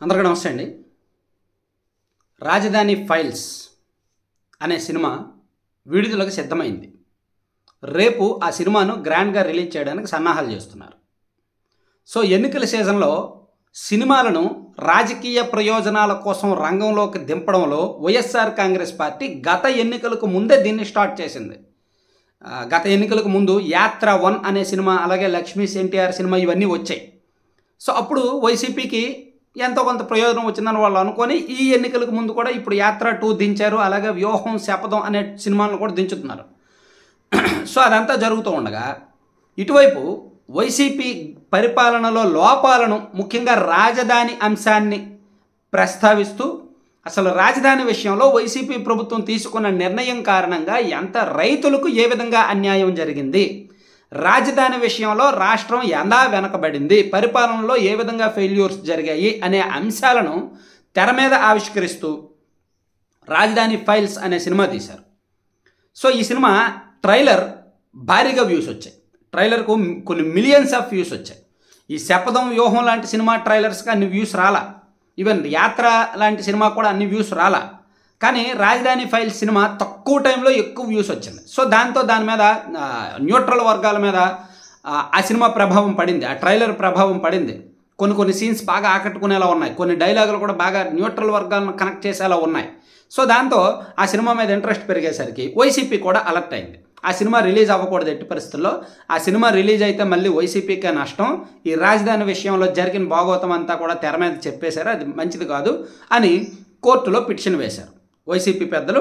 అందరికీ నమస్తే అండి. రాజధాని ఫైల్స్ అనే సినిమా విడుదలకు సిద్ధమైంది. రేపు ఆ సినిమాను గ్రాండ్గా రిలీజ్ చేయడానికి సన్నాహాలు చేస్తున్నారు. సో ఎన్నికల సీజన్లో సినిమాలను రాజకీయ ప్రయోజనాల కోసం రంగంలోకి దింపడంలో వైఎస్ఆర్ కాంగ్రెస్ పార్టీ గత ఎన్నికలకు ముందే దీన్ని స్టార్ట్ చేసింది. గత ఎన్నికలకు ముందు యాత్ర 1 అనే సినిమా, అలాగే లక్ష్మీ ఎన్టీఆర్ సినిమా ఇవన్నీ వచ్చాయి. సో అప్పుడు వైసీపీకి ఎంతో కొంత ప్రయోజనం వచ్చిందని వాళ్ళు అనుకొని ఈ ఎన్నికలకు ముందు కూడా ఇప్పుడు యాత్ర 2 దించారు. అలాగే వ్యూహం శపథం అనే సినిమాలను కూడా దించుతున్నారు. సో అదంతా జరుగుతూ ఉండగా ఇటువైపు వైసీపీ పరిపాలనలో లోపాలను, ముఖ్యంగా రాజధాని అంశాన్ని ప్రస్తావిస్తూ అసలు రాజధాని విషయంలో వైసీపీ ప్రభుత్వం తీసుకున్న నిర్ణయం కారణంగా ఎంత రైతులకు ఏ విధంగా అన్యాయం జరిగింది, రాజధాని విషయంలో రాష్ట్రం ఎలా వెనకబడింది, పరిపాలనలో ఏ విధంగా ఫెయిల్యూర్స్ జరిగాయి అనే అంశాలను తెర మీద ఆవిష్కరిస్తూ రాజధాని ఫైల్స్ అనే సినిమా తీశారు. సో ఈ సినిమా ట్రైలర్ భారీగా వ్యూస్ వచ్చాయి. ట్రైలర్కు కొన్ని మిలియన్స్ ఆఫ్ వ్యూస్ వచ్చాయి. ఈ శపథం, వ్యూహం లాంటి సినిమా ట్రైలర్స్కి అన్ని వ్యూస్ రాలా. ఈవెన్ యాత్ర లాంటి సినిమా కూడా అన్ని వ్యూస్ రాలా. కానీ రాజధాని ఫైల్స్ సినిమా తక్కువ టైంలో ఎక్కువ వ్యూస్ వచ్చింది. సో దాని మీద న్యూట్రల్ వర్గాల మీద ఆ సినిమా ప్రభావం పడింది, ఆ ట్రైలర్ ప్రభావం పడింది. కొన్ని సీన్స్ బాగా ఆకట్టుకునేలా ఉన్నాయి, కొన్ని డైలాగులు కూడా బాగా న్యూట్రల్ వర్గాలను కనెక్ట్ చేసేలా ఉన్నాయి. సో దాంతో ఆ సినిమా మీద ఇంట్రెస్ట్ పెరిగేసరికి వైసీపీ కూడా అలర్ట్ అయింది. ఆ సినిమా రిలీజ్ అవ్వకూడదు ఎట్టి పరిస్థితుల్లో. ఆ సినిమా రిలీజ్ అయితే మళ్ళీ వైసీపీకే నష్టం. ఈ రాజధాని విషయంలో జరిగిన భాగవతం అంతా కూడా తెర మీద చెప్పేశారు, అది మంచిది కాదు అని కోర్టులో పిటిషన్ వేశారు. వైసీపీ పెద్దలు,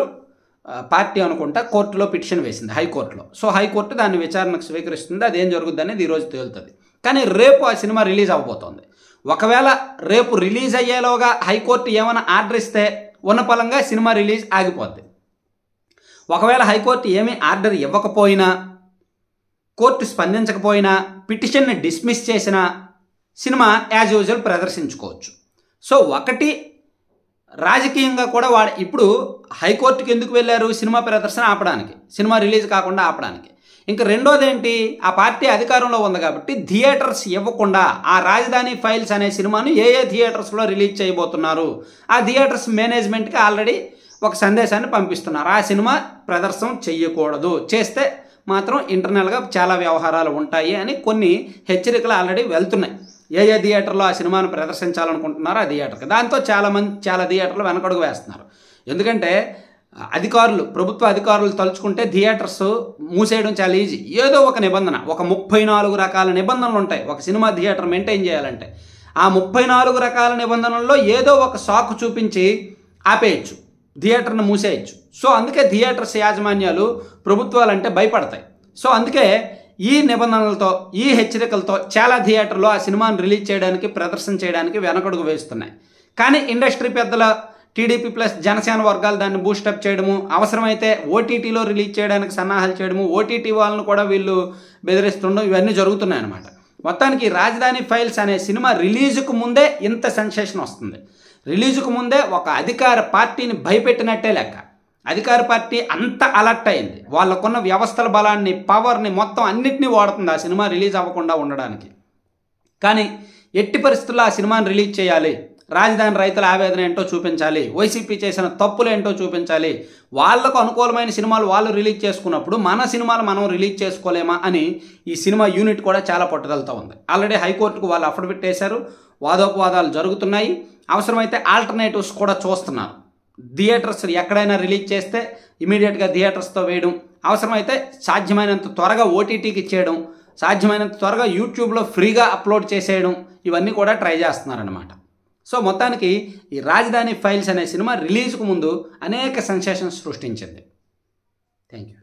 పార్టీ అనుకుంటా కోర్టులో పిటిషన్ వేసింది, హైకోర్టులో. సో హైకోర్టు దాన్ని విచారణకు స్వీకరిస్తుంది. అదేం జరుగుద్ది అనేది ఈరోజు తేలుతుంది. కానీ రేపు ఆ సినిమా రిలీజ్ అవ్వబోతోంది. ఒకవేళ రేపు రిలీజ్ అయ్యేలోగా హైకోర్టు ఏమైనా ఆర్డర్ ఇస్తే ఉన్నపలంగా సినిమా రిలీజ్ ఆగిపోద్ది. ఒకవేళ హైకోర్టు ఏమీ ఆర్డర్ ఇవ్వకపోయినా, కోర్టు స్పందించకపోయినా, పిటిషన్ని డిస్మిస్ చేసినా సినిమా యాజ్ యూజువల్ ప్రదర్శించుకోవచ్చు. సో ఒకటి రాజకీయంగా కూడా ఇప్పుడు హైకోర్టుకి ఎందుకు వెళ్ళారు? సినిమా ప్రదర్శన ఆపడానికి, సినిమా రిలీజ్ కాకుండా ఆపడానికి. ఇంకా రెండోది ఏంటి? ఆ పార్టీ అధికారంలో ఉంది కాబట్టి థియేటర్స్ ఇవ్వకుండా ఆ రాజధాని ఫైల్స్ అనే సినిమాను ఏ థియేటర్స్లో రిలీజ్ చేయబోతున్నారు, ఆ థియేటర్స్ మేనేజ్మెంట్కి ఆల్రెడీ ఒక సందేశాన్ని పంపిస్తున్నారు. ఆ సినిమా ప్రదర్శన చెయ్యకూడదు, చేస్తే మాత్రం ఇంటర్నల్గా చాలా వ్యవహారాలు ఉంటాయి అని కొన్ని హెచ్చరికలు ఆల్రెడీ వెళ్తున్నాయి. ఏ థియేటర్లో ఆ సినిమాను ప్రదర్శించాలనుకుంటున్నారో ఆ థియేటర్కి. దాంతో చాలా థియేటర్లు వెనకడుగు వేస్తున్నారు. ఎందుకంటే ప్రభుత్వ అధికారులు తలుచుకుంటే థియేటర్స్ మూసేయడం చాలా ఈజీ. ఏదో ఒక నిబంధన, ఒక 34 రకాల నిబంధనలు ఉంటాయి ఒక సినిమా థియేటర్ మెయింటైన్ చేయాలంటే. ఆ 34 రకాల నిబంధనల్లో ఏదో ఒక సాకు చూపించి ఆపేయచ్చు, థియేటర్ను మూసేయచ్చు. సో అందుకే థియేటర్స్ యాజమాన్యాలు ప్రభుత్వాలంటే భయపడతాయి. సో అందుకే ఈ నిబంధనలతో, ఈ హెచ్చరికలతో చాలా థియేటర్లు ఆ సినిమాను రిలీజ్ చేయడానికి, ప్రదర్శన చేయడానికి వెనకడుగు వేస్తున్నాయి. కానీ ఇండస్ట్రీ పెద్దల, టీడీపీ ప్లస్ జనసేన వర్గాలు దాన్ని బూస్టప్ చేయడము, అవసరమైతే ఓటీటీలో రిలీజ్ చేయడానికి సన్నాహాలు చేయడము, ఓటీటీ వాళ్ళను కూడా వీళ్ళు బెదిరిస్తుండడం, ఇవన్నీ జరుగుతున్నాయి అన్నమాట. మొత్తానికి రాజధాని ఫైల్స్ అనే సినిమా రిలీజుకు ముందే ఇంత సెన్సేషన్ వస్తుంది. రిలీజుకు ముందే ఒక అధికార పార్టీని భయపెట్టినట్టే లెక్క. అధికార పార్టీ అంత అలర్ట్ అయింది. వాళ్ళకున్న వ్యవస్థల బలాన్ని, పవర్ని మొత్తం అన్నిటినీ వాడుతుంది ఆ సినిమా రిలీజ్ అవ్వకుండా ఉండడానికి. కానీ ఎట్టి పరిస్థితుల్లో ఆ సినిమాని రిలీజ్ చేయాలి, రాజధాని రైతుల ఆవేదన ఏంటో చూపించాలి, వైసీపీ చేసిన తప్పులు ఏంటో చూపించాలి, వాళ్లకు అనుకూలమైన సినిమాలు వాళ్ళు రిలీజ్ చేసుకున్నప్పుడు మన సినిమాలు మనం రిలీజ్ చేసుకోలేమా అని ఈ సినిమా యూనిట్ కూడా చాలా పట్టుదలతో ఉంది. ఆల్రెడీ హైకోర్టుకు వాళ్ళు అఫిడవిట్ వేశారు, వాదోపవాదాలు జరుగుతున్నాయి. అవసరమైతే ఆల్టర్నేటివ్స్ కూడా చూస్తున్నారు. థియేటర్స్ ఎక్కడైనా రిలీజ్ చేస్తే ఇమీడియట్గా థియేటర్స్తో వేయడం, అవసరమైతే సాధ్యమైనంత త్వరగా ఓటీటీకి ఇచ్చేయడం, సాధ్యమైనంత త్వరగా యూట్యూబ్లో ఫ్రీగా అప్లోడ్ చేసేయడం, ఇవన్నీ కూడా ట్రై చేస్తున్నారన్నమాట. సో మొత్తానికి ఈ రాజధాని ఫైల్స్ అనే సినిమా రిలీజ్కు ముందు అనేక సెన్సేషన్స్ సృష్టించింది. Thank you.